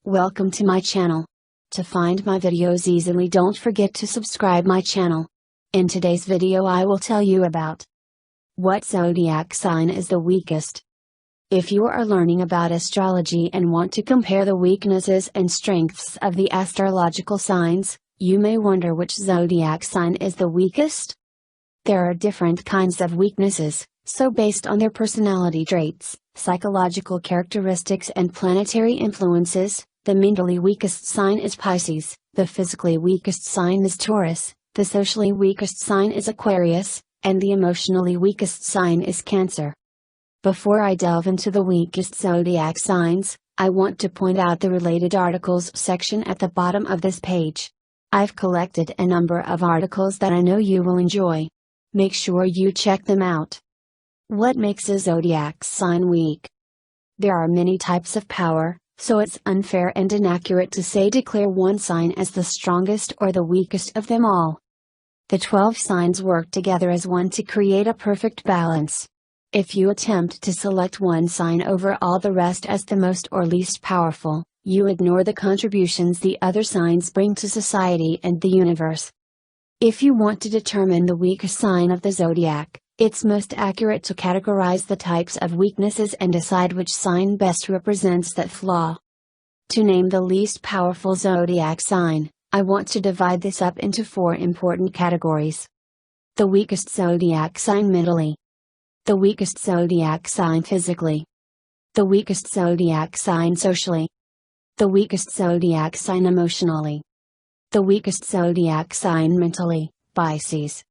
Welcome to my channel. To find my videos easily, don't forget to subscribe my channel. In today's video I will tell you about what zodiac sign is the weakest. If you are learning about astrology and want to compare the weaknesses and strengths of the astrological signs, you may wonder which zodiac sign is the weakest. There are different kinds of weaknesses, so based on their personality traits, psychological characteristics and planetary influences, the mentally weakest sign is Pisces, the physically weakest sign is Taurus, the socially weakest sign is Aquarius, and the emotionally weakest sign is Cancer. Before I delve into the weakest zodiac signs, I want to point out the related articles section at the bottom of this page. I've collected a number of articles that I know you will enjoy. Make sure you check them out. What makes a zodiac sign weak? There are many types of power, so it's unfair and inaccurate to declare one sign as the strongest or the weakest of them all. The 12 signs work together as one to create a perfect balance. If you attempt to select one sign over all the rest as the most or least powerful, you ignore the contributions the other signs bring to society and the universe. If you want to determine the weakest sign of the zodiac, it's most accurate to categorize the types of weaknesses and decide which sign best represents that flaw. To name the least powerful zodiac sign, I want to divide this up into 4 important categories. The weakest zodiac sign mentally. The weakest zodiac sign physically. The weakest zodiac sign socially. The weakest zodiac sign emotionally. The weakest zodiac sign mentally, Pisces.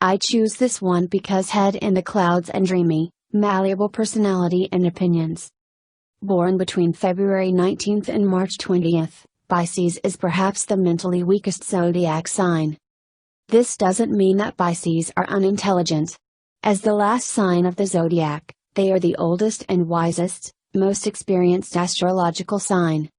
I choose this one because head in the clouds and dreamy, malleable personality and opinions. Born between February 19th and March 20th, Pisces is perhaps the mentally weakest zodiac sign. This doesn't mean that Pisces are unintelligent. As the last sign of the zodiac, they are the oldest and wisest, most experienced astrological sign.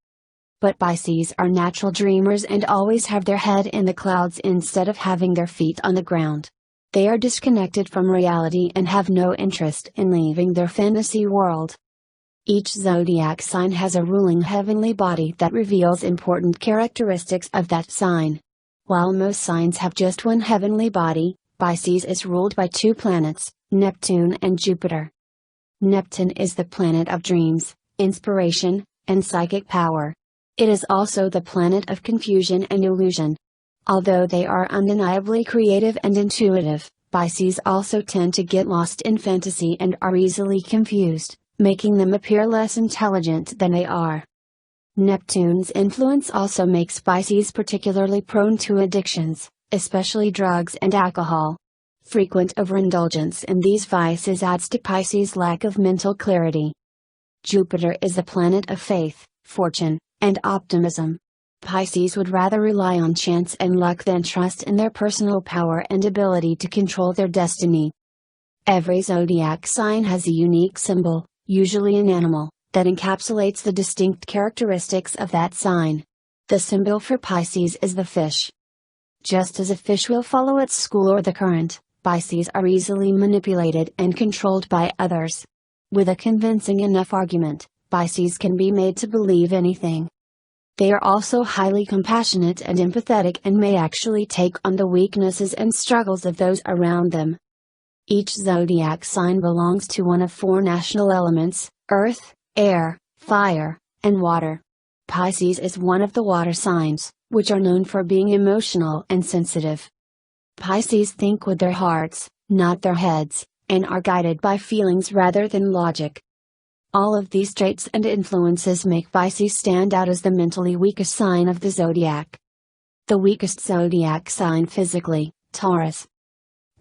But Pisces are natural dreamers and always have their head in the clouds instead of having their feet on the ground. They are disconnected from reality and have no interest in leaving their fantasy world. Each zodiac sign has a ruling heavenly body that reveals important characteristics of that sign. While most signs have just one heavenly body, Pisces is ruled by 2 planets, Neptune and Jupiter. Neptune is the planet of dreams, inspiration, and psychic power. It is also the planet of confusion and illusion. Although they are undeniably creative and intuitive, Pisces also tend to get lost in fantasy and are easily confused, making them appear less intelligent than they are. Neptune's influence also makes Pisces particularly prone to addictions, especially drugs and alcohol. Frequent overindulgence in these vices adds to Pisces' lack of mental clarity. Jupiter is the planet of faith, fortune, and optimism. Pisces would rather rely on chance and luck than trust in their personal power and ability to control their destiny. Every zodiac sign has a unique symbol, usually an animal, that encapsulates the distinct characteristics of that sign. The symbol for Pisces is the fish. Just as a fish will follow its school or the current, Pisces are easily manipulated and controlled by others. With a convincing enough argument, Pisces can be made to believe anything. They are also highly compassionate and empathetic and may actually take on the weaknesses and struggles of those around them. Each zodiac sign belongs to one of 4 national elements: earth, air, fire, and water. Pisces is one of the water signs, which are known for being emotional and sensitive. Pisces think with their hearts, not their heads, and are guided by feelings rather than logic. All of these traits and influences make Pisces stand out as the mentally weakest sign of the zodiac. The weakest zodiac sign physically, Taurus.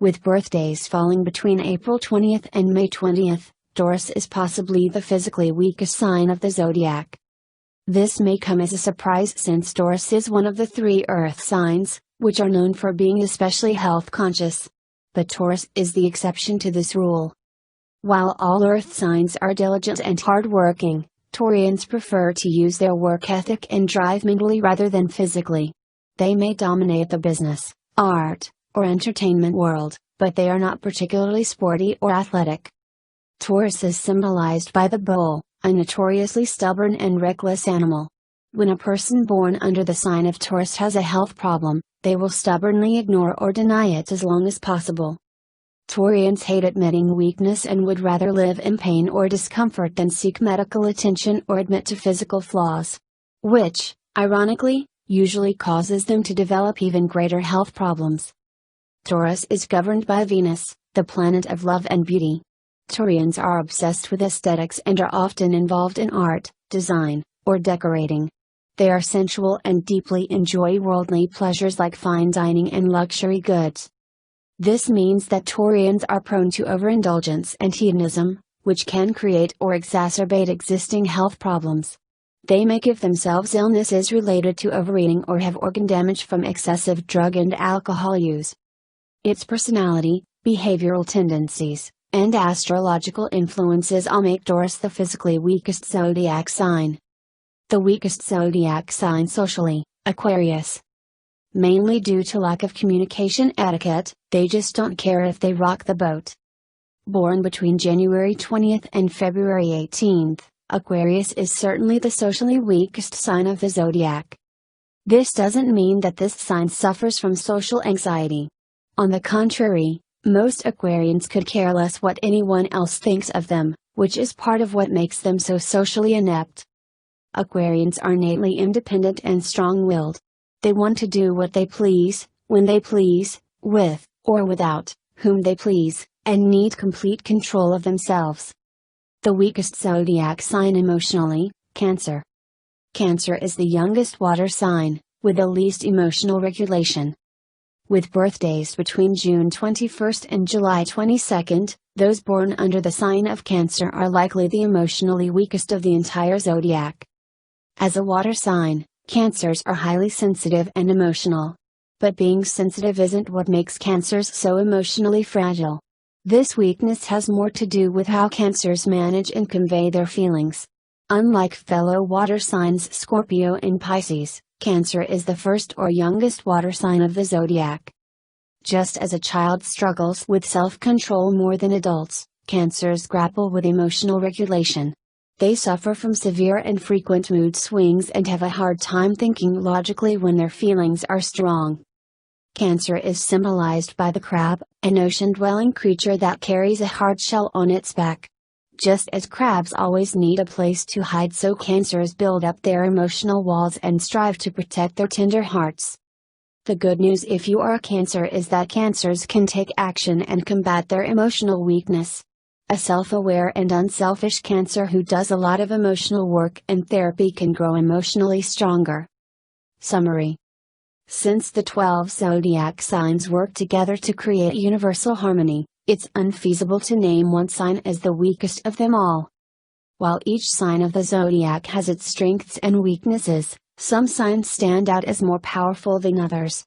With birthdays falling between April 20th and May 20th, Taurus is possibly the physically weakest sign of the zodiac. This may come as a surprise since Taurus is one of the 3 earth signs, which are known for being especially health conscious. But Taurus is the exception to this rule. While all earth signs are diligent and hardworking, Taurians prefer to use their work ethic and drive mentally rather than physically. They may dominate the business, art, or entertainment world, but they are not particularly sporty or athletic. Taurus is symbolized by the bull, a notoriously stubborn and reckless animal. When a person born under the sign of Taurus has a health problem, they will stubbornly ignore or deny it as long as possible. Taurians hate admitting weakness and would rather live in pain or discomfort than seek medical attention or admit to physical flaws. Which, ironically, usually causes them to develop even greater health problems. Taurus is governed by Venus, the planet of love and beauty. Taurians are obsessed with aesthetics and are often involved in art, design, or decorating. They are sensual and deeply enjoy worldly pleasures like fine dining and luxury goods. This means that Taurians are prone to overindulgence and hedonism, which can create or exacerbate existing health problems. They may give themselves illnesses related to overeating or have organ damage from excessive drug and alcohol use. Its personality, behavioral tendencies, and astrological influences all make Taurus the physically weakest zodiac sign. The weakest zodiac sign socially, Aquarius. Mainly due to lack of communication etiquette, they just don't care if they rock the boat. Born between January 20th and February 18th, Aquarius is certainly the socially weakest sign of the zodiac. This doesn't mean that this sign suffers from social anxiety. On the contrary, most Aquarians could care less what anyone else thinks of them, which is part of what makes them so socially inept. Aquarians are innately independent and strong-willed. They want to do what they please, when they please, with, or without, whom they please, and need complete control of themselves. The weakest zodiac sign emotionally, Cancer. Cancer is the youngest water sign, with the least emotional regulation. With birthdays between June 21st and July 22nd, those born under the sign of Cancer are likely the emotionally weakest of the entire zodiac. As a water sign, Cancers are highly sensitive and emotional. But being sensitive isn't what makes Cancers so emotionally fragile. This weakness has more to do with how Cancers manage and convey their feelings. Unlike fellow water signs Scorpio and Pisces, Cancer is the first or youngest water sign of the zodiac. Just as a child struggles with self-control more than adults, Cancers grapple with emotional regulation. They suffer from severe and frequent mood swings and have a hard time thinking logically when their feelings are strong. Cancer is symbolized by the crab, an ocean-dwelling creature that carries a hard shell on its back. Just as crabs always need a place to hide, so Cancers build up their emotional walls and strive to protect their tender hearts. The good news if you are a Cancer is that Cancers can take action and combat their emotional weakness. A self-aware and unselfish Cancer who does a lot of emotional work and therapy can grow emotionally stronger. Summary. Since the 12 zodiac signs work together to create universal harmony, it's unfeasible to name one sign as the weakest of them all. While each sign of the zodiac has its strengths and weaknesses, some signs stand out as more powerful than others.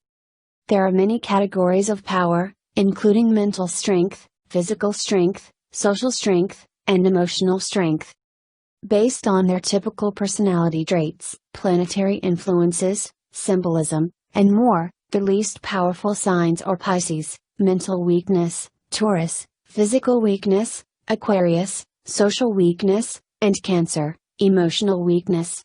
There are many categories of power, including mental strength, physical strength, social strength, and emotional strength. Based on their typical personality traits, planetary influences, symbolism, and more, the least powerful signs are Pisces, mental weakness, Taurus, physical weakness, Aquarius, social weakness, and Cancer, emotional weakness.